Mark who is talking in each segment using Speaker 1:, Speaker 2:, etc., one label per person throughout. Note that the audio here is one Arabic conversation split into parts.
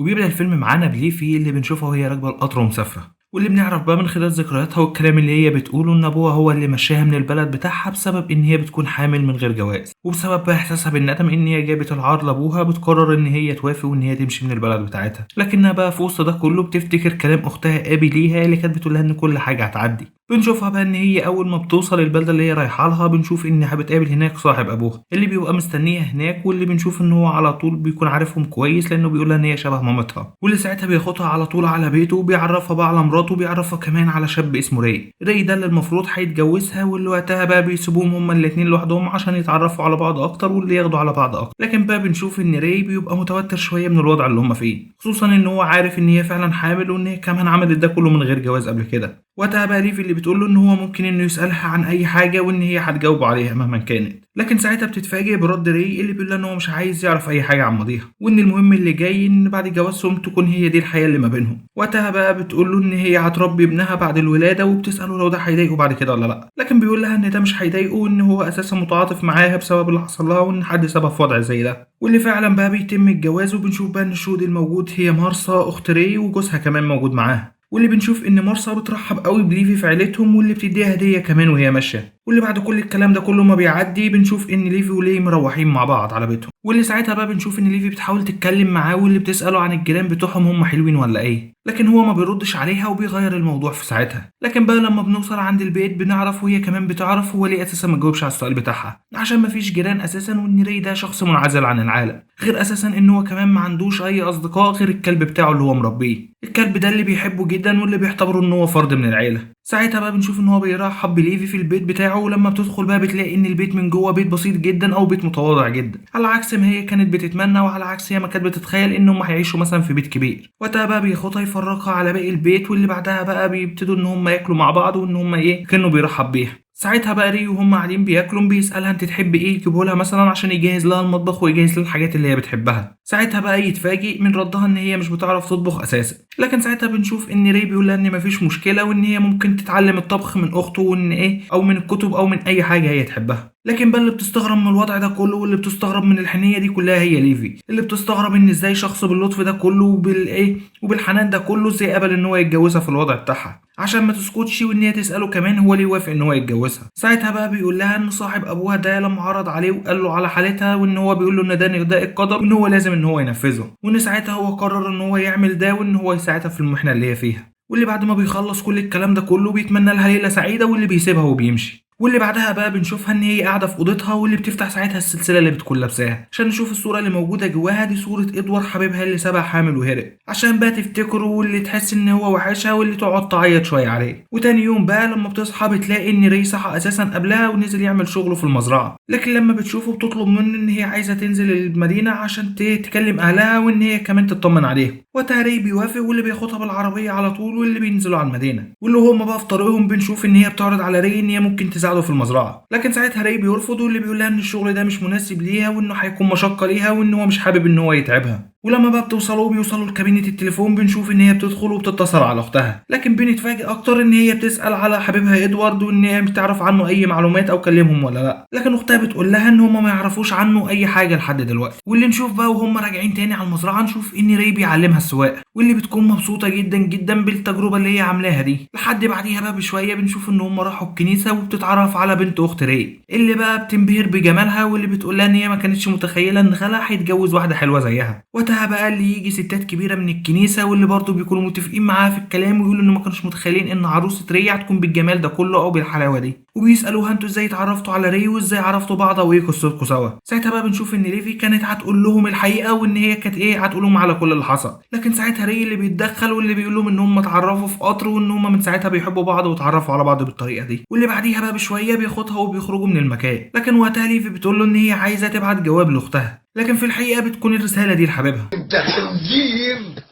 Speaker 1: وبيبدأ الفيلم معانا بليفي اللي بنشوفها وهي راكبة القطر ومسافرة، واللي بنعرف بقى من خلال ذكرياتها والكلام اللي هي بتقوله إن أبوها هو اللي مشاها من البلد بتاعها بسبب إن هي بتكون حامل من غير جواز، وبسبب بقى إحساسها بالندم إن هي جابت العار لأبوها بتقرر إن هي توافق وإن هي تمشي من البلد بتاعتها، لكنها بقى في وسط ده كله بتفتكر كلام أختها أبي ليها اللي كانت بتقولها إن كل حاجة هتعدي. بنشوفها بقى إن هي أول ما بتوصل البلدة اللي هي رايحة لها بنشوف إنها بتقابل هناك صاحب أبوها اللي بيبقى مستنيها هناك، واللي بنشوف إن هو على طول بيكون عارفهم كويس لأنه بيقولها إن هي شبه مامتها، واللي ساعتها بياخدها على طول على بيته وبيعرفها بقى على مراته وبيعرفها كمان على شاب اسمه راي ده اللي المفروض هيتجوزها، واللي وقتها بقى بيسيبوهم هما الاتنين لوحدهم عشان يتعرفوا على بعض أكتر واللي ياخدوا على بعض أكتر. لكن بقى بنشوف إن راي بيبقى متوتر شوية من الوضع اللي هما فيه، خصوصا إن هو عارف إن هي فعلا حامل وإن هي كمان عملت ده كله من غير جواز قبل كده. وقتها بقى ليفي اللي بتقول له ان هو ممكن انه يسالها عن اي حاجه وان هي هتجاوب عليها مهما كانت، لكن ساعتها بتتفاجئ برد ري اللي بيقول لها ان هو مش عايز يعرف اي حاجه عن ماضيها، وان المهم اللي جاي ان بعد جوازهم تكون هي دي الحياه اللي ما بينهم. وقتها بقى بتقول له ان هي هتربي ابنها بعد الولاده، وبتساله لو ده هيضايقه بعد كده ولا لا، لكن بيقول لها ان ده مش هيضايقه وان هو اساسا متعاطف معاها بسبب اللي حصل لها وان حد سابها في وضع زي ده، واللي فعلا بقى بيتم الجواز. وبنشوف بقى ان الشهود الموجود هي مارسا اخت ري وجوزها كمان موجود معاها، واللي بنشوف ان مارسا بترحب قوي بليفي في عيلتهم واللي بتديها هديه كمان وهي ماشيه. واللي بعد كل الكلام ده كله ما بيعدي بنشوف ان ليفي ولي مروحين مع بعض على بيتهم، واللي ساعتها بقى بنشوف ان ليفي بتحاول تتكلم معاه واللي بتساله عن الجيران بتوعهم هم حلوين ولا ايه، لكن هو ما بيردش عليها وبيغير الموضوع في ساعتها. لكن بقى لما بنوصل عند البيت بنعرف وهي كمان بتعرف هو ليه اساسا ما جاوبش على السؤال بتاعها، عشان ما فيش جيران اساسا وان ري ده شخص منعزل عن العالم، غير اساسا ان هو كمان ما عندوش اي اصدقاء غير الكلب بتاعه اللي هو مربيه، الكلب ده اللي بيحبه جدا واللي بيعتبره ان هو فرد من العيله. ساعتها بقى بنشوف ان هو بيرحب بليفي في البيت بتاعه، ولما بتدخل بقى بتلاقي ان البيت من جوه بيت بسيط جدا او بيت متواضع جدا، على عكس ما هي كانت بتتمنى وعلى عكس هي ما كانت بتتخيل انهم هيعيشوا مثلا في بيت كبير. وقتها بقى بياخدها يفرجها على باقي البيت، واللي بعدها بقى بيبتدوا ان هم ياكلوا مع بعض وان هم ايه كانوا بيرحب بيها. ساعتها بقى ري وهم قاعدين بياكلوا بيسألها انت تحبي ايه يجيبه لها مثلا عشان يجهز لها المطبخ ويجهز لها الحاجات اللي هي بتحبها. ساعتها بقى يتفاجئ من ردها ان هي مش بتعرف تطبخ اساسا، لكن ساعتها بنشوف ان ري بيقول لها ان مفيش مشكله وان هي ممكن تتعلم الطبخ من اخته وان ايه او من الكتب او من اي حاجه هي تحبها. لكن بقى اللي بتستغرب من الوضع ده كله واللي بتستغرب من الحنيه دي كلها هي ليفي، اللي بتستغرب ان ازاي شخص باللطف ده كله وبالايه وبالحنان ده كله ازاي قبل ان هو يتجوزها في الوضع بتاعها، عشان ما تسكتش وان هي تساله كمان هو ليه وافق ان هو يتجوزها. ساعتها بقى بيقول لها ان صاحب ابوها ده لما عرض عليه وقال له على حالتها وان هو بيقول له ان ده نداء القدر وان هو لازم ان هو ينفذه، وان ساعتها هو قرر ان هو يعمل ده وان هو يساعدها في المحنه اللي هي فيها. واللي بعد ما بيخلص كل الكلام ده كله بيتمنى لها ليله سعيده واللي بيسيبها وبيمشي. واللي بعدها بقى بنشوفها ان هي قاعده في اوضتها واللي بتفتح ساعتها السلسله اللي بتكون لابساها عشان نشوف الصوره اللي موجوده جواها دي صوره ادوار حبيبها اللي سابها حامل وهرب، عشان بقى تفتكره واللي تحس ان هو وحشها واللي تقعد تعيط شويه عليه. وتاني يوم بقى لما بتصحى بتلاقي ان ري صحى اساسا قبلها ونزل يعمل شغله في المزرعه، لكن لما بتشوفه بتطلب منه ان هي عايزه تنزل المدينه عشان تكلم اهلها وان هي كمان تطمن عليهم. وقتها ري بيوافق واللي بياخدها بالعربيه على طول واللي بينزلوا على المدينه، واللي هم بقى في طريقهم بنشوف ان هي بتعرض على ري ان هي ممكن تساعده في المزرعه، لكن ساعتها ري بيرفض واللي بيقول لها ان الشغل ده مش مناسب ليها وانه هيكون مشقه ليها وان هو مش حابب ان هو يتعبها. ولما بقى بيوصلوا لكابينة التليفون بنشوف ان هي بتدخل وبتتصل على اختها، لكن بنتفاجئ اكتر ان هي بتسال على حبيبها ادوارد وان هي مش تعرف عنه اي معلومات او كلمهم ولا لا، لكن اختها بتقول لها ان هم ما يعرفوش عنه اي حاجه لحد دلوقتي. واللي نشوف بقى وهم راجعين تاني على المزرعه نشوف ان ري بيعلمها السواقه، واللي بتكون مبسوطه جدا جدا بالتجربه اللي هي عاملاها دي. لحد بعديها بقى بشويه بنشوف ان هم راحوا الكنيسه وبتتعرف على بنت اخت ري اللي بقى بتنبهر بجمالها، واللي بتقول لها ان هي ما كانتش متخيله ان خالها هيتجوز واحده حلوه زيها. وقتها بقى اللي يجي ستات كبيره من الكنيسه واللي برضه بيكونوا متفقين معاها في الكلام ويقولوا ان ما كانوش متخيلين ان عروسه ري هتكون بالجمال ده كله او بالحلاوه دي، وبيسالوها انتوا ازاي اتعرفتوا على ري وازاي عرفتوا بعض وايه قصتكم سوا. ساعتها بقى بنشوف ان ليفي كانت هتقول لهم الحقيقه وان هي كانت ايه هتقول لهم على كل اللي حصل، لكن ساعتها ري اللي بيتدخل واللي بيقول لهم ان هم اتعرفوا في قطر وان هم من ساعتها بيحبوا بعض واتعرفوا على بعض بالطريقه دي. واللي بعديها بقى بشويه بياخدها وبيخرجوا من المكان، لكن وقتها ليفي بتقول له ان هي عايزه تبعت جواب لاختها، لكن في الحقيقه بتكون الرساله دي لحبيبها.
Speaker 2: انت خنزير،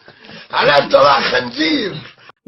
Speaker 2: على طلع خنزير.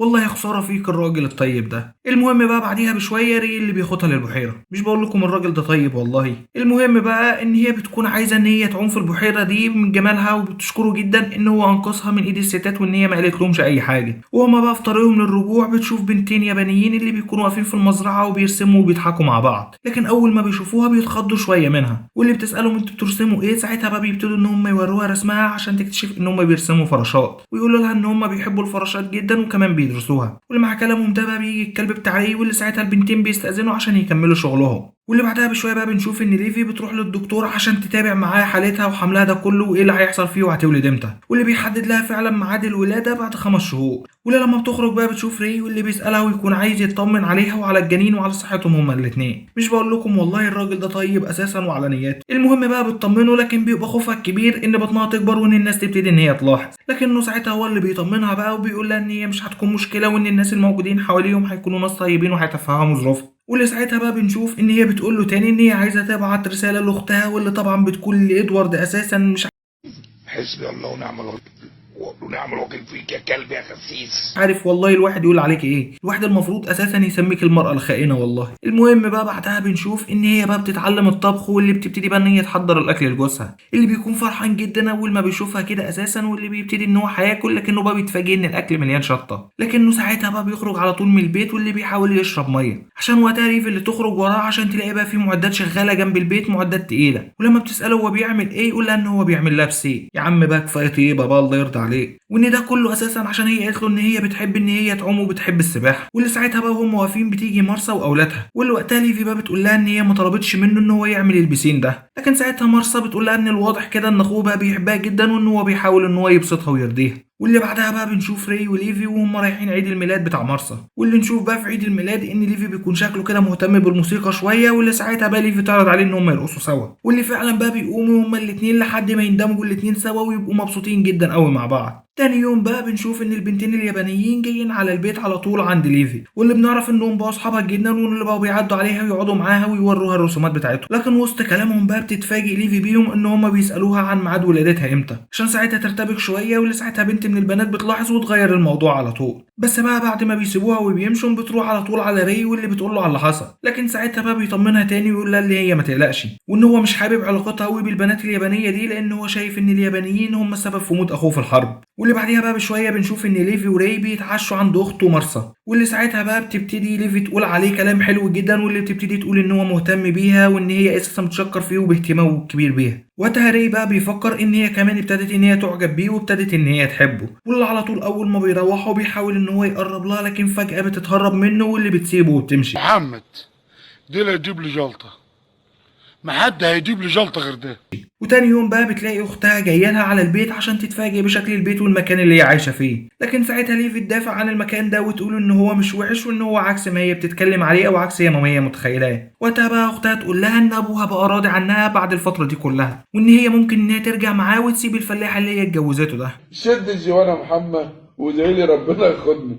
Speaker 1: والله يا خساره فيك الراجل الطيب ده. المهم بقى بعديها بشويه ري اللي بياخدها للبحيره، مش بقول لكم الراجل ده طيب والله. المهم بقى ان هي بتكون عايزه ان هي تعوم في البحيره دي من جمالها، وبتشكره جدا ان هو انقذها من ايد الستات وان هي ما قالت لهمش اي حاجه. وهما بقى في طريقهم للرجوع بتشوف بنتين يابانيين اللي بيكونوا واقفين في المزرعه وبيرسموا وبيضحكوا مع بعض، لكن اول ما بيشوفوها بيتخضوا شويه منها، واللي بتسالهم انتوا بترسموا ايه. ساعتها بقى بيبتدوا ان هم يوروها رسمها عشان تكتشف ان هم بيرسموا فراشات، ويقولوا لها ان هم بيحبوا الفراشات جدا وكمان بيدرسوها. واللي مع كلامهم ده بقى بيجي الكلب بتاع ري، واللي ساعتها البنتين بيستأذنوا عشان يكملوا شغلهم. واللي بعدها بشويه بقى بنشوف ان ليفي بتروح للدكتور عشان تتابع معاه حالتها وحملها ده كله وايه اللي هيحصل فيه وهتولد امتى، واللي بيحدد لها فعلا ميعاد الولاده بعد 5 شهور. واللي لما بتخرج بقى بتشوف ري واللي بيسالها ويكون عايز يطمن عليها وعلى الجنين وعلى صحتهم هما الاتنين. مش بقول لكم والله الراجل ده طيب اساسا وعلى نياته. المهم بقى بتطمنه، لكن بيبقى خوفها الكبير ان بطنها تكبر وان الناس تبتدي ان هي تلاحظ، لكنه ساعتها هو اللي بيطمنها بقى وبيقول لها ان هي مش هتكون مشكله وان الناس الموجودين حواليهم هيكونوا ناس طيبين وهيتفهموا ظروفها. واللي ساعتها بقى بنشوف ان هي بتقول له تاني ان هي عايزه تبعت رساله لاختها، واللي طبعا بتكون لادوارد اساسا مش
Speaker 2: حسبي الله ونعم الوكيل فيك يا كلب يا خسيس.
Speaker 1: عارف والله الواحد يقول عليك ايه. الواحد المفروض اساسا يسميك المرأة الخائنة والله. المهم بقى بعدها بنشوف ان هي بقى بتتعلم الطبخ، واللي بتبتدي بقى ان هي تحضر الاكل لجوزها، اللي بيكون فرحان جدا اول ما بيشوفها كده اساسا، واللي بيبتدي ان هو هياكل، لكنه بقى بيتفاجئ ان الاكل مليان شطة. لكنه ساعتها بقى بيخرج على طول من البيت، واللي بيحاول يشرب ميه عشان وقتها ريف اللي تخرج وراه عشان تلاقي بقى في معدات شغالة جنب البيت، معدات تقيلة. ولما بتسأله هو بيعمل ايه يقول لها ان هو بيعمل لها بسيك. يا عم بقى كفايه طيبه بقى الله يرضى عليك. وان ده كله اساسا عشان هي قالت له ان هي بتحب ان هي تعوم وبتحب السباحه. واللي ساعتها بقى وهم واقفين بتيجي مرسى واولادها، واللي وقتها ليفي بقى بتقول لها ان هي ما طلبتش منه ان هو يعمل البسين ده، لكن ساعتها مرسى بتقول لها ان الواضح كده ان اخوه بقى بيحبها جدا وان هو بيحاول ان هو يبسطها ويرضيها. واللي بعدها بقى بنشوف ري وليفي وهم رايحين عيد الميلاد بتاع مرسى، واللي نشوف بقى في عيد الميلاد ان ليفي بيكون شكله كده مهتم بالموسيقى شويه، واللي ساعتها بقى ليفي تعرض عليه ان هم يرقصوا سوا، واللي فعلا بقى بيقوموا هما الاتنين لحد ما يندمجوا الاتنين سوا ويبقوا مبسوطين جدا قوي مع بعض. تاني يوم بقى بنشوف ان البنتين اليابانيين جايين على البيت على طول عند ليفي، واللي بنعرف انهم بقوا اصحابها جدا، واللي بقوا بيعدوا عليها ويقعدوا معاها ويوروها الرسومات بتاعتهم. لكن وسط كلامهم بقى بتتفاجئ ليفي بيهم ان هم بيسالوها عن ميعاد ولادتها امتى، عشان ساعتها ترتبك شويه. واللي ساعتها بنت من البنات بتلاحظ وتغير الموضوع على طول. بس بقى بعد ما بيسيبوها وبيمشوا بتروح على طول على ري واللي بتقول له على اللي حصل، لكن ساعتها بقى بيطمنها تاني ويقول لها اللي هي ما تقلقش، وان هو مش حابب علاقتها قوي بالبنات اليابانيه دي، لان هو شايف ان اليابانيين هم السبب في موت اخوه في الحرب. واللي بعديها بقى بشويه بنشوف ان ليفي وري بيتعشوا عند اخته مرسى، واللي ساعتها بقى بتبتدي ليفي تقول عليه كلام حلو جدا، واللي بتبتدي تقول ان هو مهتم بيها وان هي اساسا بتشكر فيه وباهتمامه كبير بيها. وقتها ري بقى بيفكر ان هي كمان ابتدت ان هي تعجب بيه وابتدت ان هي تحبه، واللي على طول اول ما بيروحوا بيحاول ان هو يقرب لها، لكن فجأة بتتهرب منه واللي بتسيبه وبتمشي.
Speaker 2: محمد دي اللي هيجيب لي جلطه، ما حد هيجيب لي جلطه غير ده.
Speaker 1: وتاني يوم بقى بتلاقي اختها جايه لها على البيت عشان تتفاجئ بشكل البيت والمكان اللي هي عايشه فيه، لكن ساعتها ليفي تدافع عن المكان ده وتقول ان هو مش وحش وان هو عكس ما هي بتتكلم عليه او عكس ما هي متخيلاه. وقتها بقى اختها تقول لها ان ابوها بقى راضي عنها بعد الفتره دي كلها، وان هي ممكن ان هي ترجع معاه وتسيب الفلاح اللي هي اتجوزته ده.
Speaker 3: شد الجوان يا محمد وادعي لي ربنا ياخدني.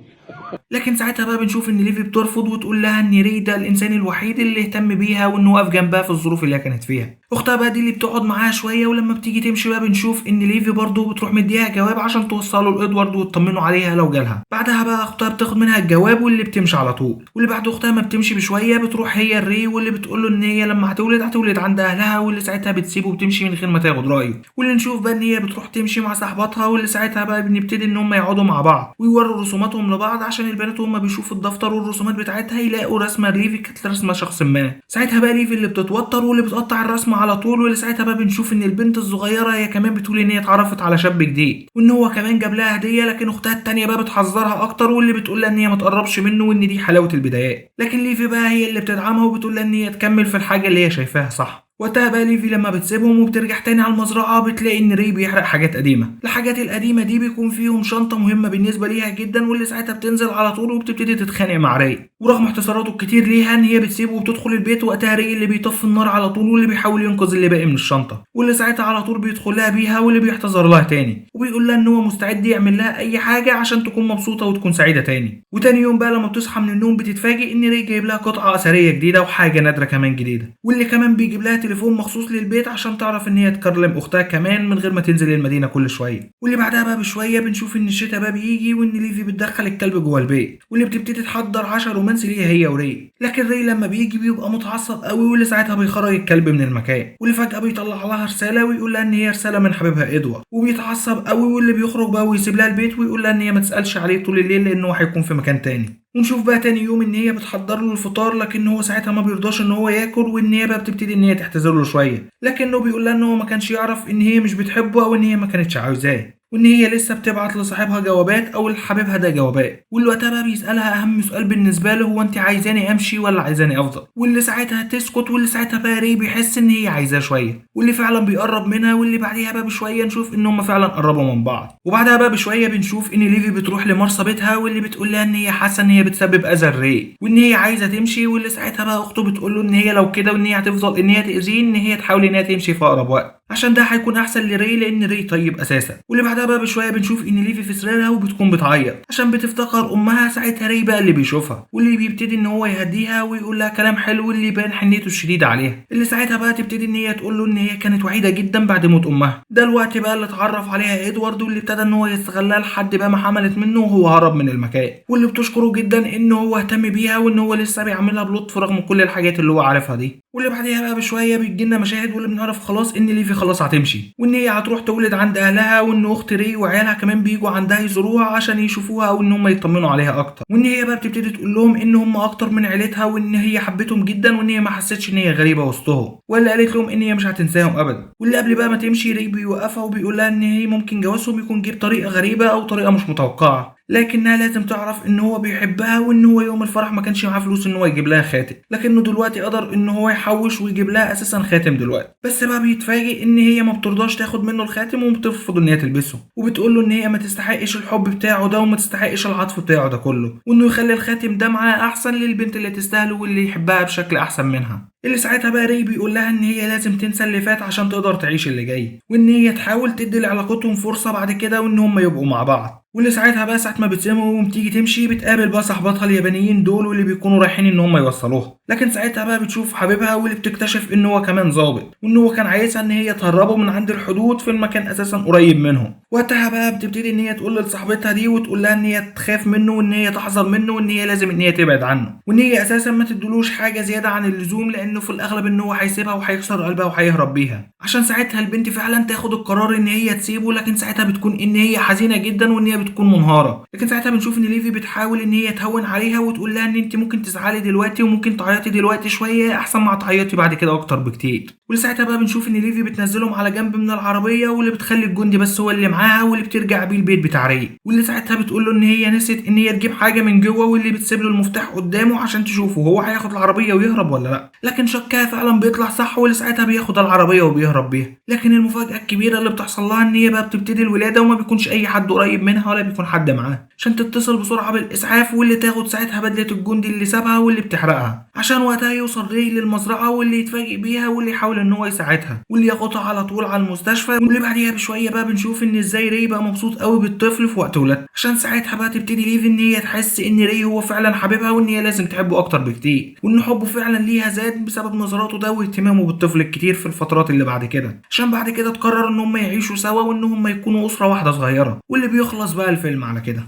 Speaker 1: لكن ساعتها بقى بنشوف ان ليفي بترفض وتقول لها ان ري ده الانسان الوحيد اللي اهتم بيها وانه واقف جنبها في الظروف اللي هي كانت فيها. اختها بقى دي اللي بتقعد معاها شويه، ولما بتيجي تمشي بقى بنشوف ان ليفي برضه بتروح مديها جواب عشان توصله لادوارد وتطمنه عليها لو جالها. بعدها بقى اختها بتاخد منها الجواب واللي بتمشي على طول، واللي بعد اختها ما بتمشي بشويه بتروح هي الري واللي بتقول له ان هي لما هتولد عند اهلها، واللي ساعتها بتسيبه وبتمشي من غير ما تاخد رايه. واللي نشوف بقى ان هي بتروح تمشي مع صاحباتها، واللي ساعتها بقى بنبتدي ان هم يقعدوا مع بعض ويوروا رسوماتهم لبعض عشان البنات هم بيشوفوا الدفتر والرسومات بتاعتها يلاقوا رسمه ليفي كانت رسمه شخص ما. ساعتها بقى ليفي اللي بتتوتر واللي بتقطع الرسمه على طول، واللي ساعتها بقى بنشوف ان البنت الصغيره هي كمان بتقول ان هي اتعرفت على شاب جديد وان هو كمان جاب لها هديه، لكن اختها التانيه بقى بتحذرها اكتر واللي بتقول لها ان هي ما تقربش منه وان دي حلاوه البدايات. لكن ليفي بقى هي اللي بتدعمها وبتقول لها ان هي تكمل في الحاجه اللي هي شايفاها صح. وقتها بقى ليفي لما بتسيبهم وبترجع تاني على المزرعة بتلاقي ان ري بيحرق حاجات قديمة. الحاجات القديمة دي بيكون فيهم شنطة مهمة بالنسبة ليها جدا، واللي ساعتها بتنزل على طول وبتبتدي تتخانق مع ري، ورغم احتساراته الكتير ليها ان هي بتسيبه وبتدخل البيت. وقتها ري اللي بيطفي النار على طول واللي بيحاول ينقذ اللي باقي من الشنطة، واللي ساعتها على طول بيدخل لها بيها واللي بيحتذر لها تاني وبيقول لها ان هو مستعد يعمل لها اي حاجة عشان تكون مبسوطة وتكون سعيدة تاني. وتاني يوم بقى لما بتصحى من النوم بتتفاجئ ان ري جايب لها قطعة اثرية جديدة وحاجة نادرة كمان جديدة، واللي كمان بيجيب لها تليفون مخصوص للبيت عشان تعرف ان هي تكلم اختها كمان من غير ما تنزل المدينه كل شويه. واللي بعدها بقى بشويه بنشوف ان الشتا بقى بيجي وان ليفي بتدخل الكلب جوه البيت، واللي بتبتدي تحضر عشاء رومانسي ليها هي وري. لكن ري لما بيجي بيبقى متعصب قوي، واللي ساعتها بيخرج الكلب من المكان، واللي فجاه بيطلع لها رساله ويقول لها ان هي رساله من حبيبها ادوارد، وبيتعصب قوي واللي بيخرج بقى ويسيب لها البيت ويقول لها ان هي ما تسالش عليه طول الليل لانه هيكون في مكان تاني. ونشوف بقى تاني يوم ان هي بتحضر له الفطار، لكن هو ساعتها ما بيرضاش ان هو ياكل، وان هي بقى بتبتدي ان هي تعتذر له شويه، لكنه بيقول لها ان هو ما كانش يعرف ان هي مش بتحبه او ان هي ما كانتش عاوزاه، وان هي لسه بتبعت لصاحبها جوابات او لحبيبها ده جوابات. واللي وقتها بقى بيسالها اهم سؤال بالنسبه له، هو انت عايزاني امشي ولا عايزاني افضل؟ واللي ساعتها تسكت، واللي ساعتها بقى ري بيحس ان هي عايزاه شويه، واللي فعلا بيقرب منها. واللي بعديها بقى بشويه نشوف ان هم فعلا قربوا من بعض. وبعدها بقى بشويه بنشوف ان ليفي بتروح لمرسى بيتها، واللي بتقول لها ان هي حاسه ان هي بتسبب اذى لري وان هي عايزه تمشي. واللي ساعتها بقى اخته بتقول له ان هي لو كده وان هي هتفضل ان هي تاذيه، ان هي تحاول ان هي تمشي في اقرب وقت عشان ده هيكون احسن لري، لان ري طيب اساسا. واللي بعدها بقى بشويه بنشوف ان ليفي في سريرها وبتكون بتعيط عشان بتفتكر امها. ساعتها ري بقى اللي بيشوفها، واللي بيبتدي ان هو يهديها ويقول لها كلام حلو واللي يبان حنيته الشديده عليها. اللي ساعتها بقى تبتدي ان هي تقول له ان هي كانت وحيده جدا بعد موت امها. ده الوقت بقى اللي اتعرف عليها ادوارد، واللي ابتدى ان هو يستغلها لحد بقى ما حملت منه وهو هرب من المكان، واللي بتشكره جدا ان هو اهتم بيها وان هو لسه بيعملها بلطف رغم كل الحاجات اللي هو عارفها دي. واللي بعديها بقى بشويه بيجيلنا مشاهد واللي بنعرف خلاص ان ليفي خلاص هتمشي، وان هي هتروح تولد عند اهلها، وان اخت ري وعيالها كمان بيجوا عندها يزوروها عشان يشوفوها او ان هم يطمنوا عليها اكتر. وان هي بقى بتبتدي تقول لهم ان هم اكتر من عيلتها، وان هي حبتهم جدا، وان هي ما حستش ان هي غريبه وسطهم، ولا قالت لهم ان هي مش هتنساهم ابدا. واللي قبل بقى ما تمشي ري بيوقفها وبيقول لها ان هي ممكن جوازهم يكون جه بطريقه غريبه او طريقه مش متوقعه، لكنها لازم تعرف ان هو بيحبها، وان هو يوم الفرح ما كانش معاه فلوس ان هو يجيب لها خاتم، لكنه دلوقتي قدر ان هو يحوش ويجيب لها اساسا خاتم دلوقتي. بس بقى بيتفاجئ ان هي ما بترضاش تاخد منه الخاتم وبترفض ان هي تلبسه، وبتقول له ان هي ما تستحقش الحب بتاعه ده وما تستحقش العطف بتاعه ده كله، وانه يخلي الخاتم ده معاه احسن للبنت اللي تستاهله واللي يحبها بشكل احسن منها. اللي ساعتها بقى ري بيقول لها ان هي لازم تنسى اللي فات عشان تقدر تعيش اللي جاي، وان هي تحاول تدي لعلاقتهم فرصه بعد كده وان هم يبقوا مع بعض. واللي ساعتها بقى ساعه ما بتسيبهم وتيجي تمشي بتقابل بقى صاحباتها اليابانيين دول واللي بيكونوا رايحين ان هم يوصلوها، لكن ساعتها بقى بتشوف حبيبها واللي بتكتشف ان هو كمان ظابط، وان هو كان عايزها ان هي تهربه من عند الحدود في المكان اساسا قريب منهم. وقتها بقى بتبتدي ان هي تقول لصاحبتها دي وتقول لها ان هي تخاف منه وان هي تحذر منه وان هي لازم ان هي تبعد عنه، وان هي اساسا ما تدلوش حاجه زياده عن اللزوم لانه في الاغلب ان هو هيسيبها وهيكسر قلبها وهيهرب بيها، عشان ساعتها البنت فعلا تاخد القرار ان هي تسيبه. لكن ساعتها بتكون ان هي حزينه جدا وان هي بتكون منهاره. لكن ساعتها بنشوف ان ليفي بتحاول ان هي تهون عليها وتقول لها ان انت ممكن تزعلي دلوقتي وممكن تعيطي دلوقتي شويه احسن ما تعيطي بعد كده اكتر بكتير. ولساعتها بقى بنشوف ان ليفي بتنزلهم على جنب من العربيه، واللي بتخلي الجندي بس هو اللي معاها واللي بترجع بيه البيت بتاع ري، واللي ساعتها بتقول له ان هي نسيت ان هي تجيب حاجه من جوه، واللي بتسيب له المفتاح قدامه عشان تشوفه هو هياخد العربيه ويهرب ولا لا. لكن شكها فعلا بيطلع صح، واللي ساعتها بياخد العربيه وبيهرب بيها. لكن المفاجاه الكبيره اللي بتحصل لها ان هي بقى بتبتدي الولاده وما بيكونش اي حد قريب منها ولا بيكون حد معاها عشان تتصل بسرعه بالاسعاف، واللي تاخد ساعتها بدله الجندي اللي سابها واللي بتحرقها عشان وقتها يوصل ري للمزرعه، واللي يتفاجئ بيها واللي يحاول ان هو يساعدها واللي ياخدها على طول على المستشفى. واللي بعديها بشويه بقى بنشوف ان ازاي ري بقى مبسوط قوي بالطفل في وقت ولادته، عشان ساعتها بقى تبتدي ليفي ان هي تحس ان ري هو فعلا حبيبها وان هي لازم تحبه اكتر بكتير، وان حبه فعلا ليها زاد بسبب نظراته ده واهتمامه بالطفل الكتير في الفترات اللي بعد كده، عشان بعد كده تقرر ان هم يعيشوا سوا وان هم يكونوا اسره واحده صغيره. واللي بيخلص بقى الفيلم على كده.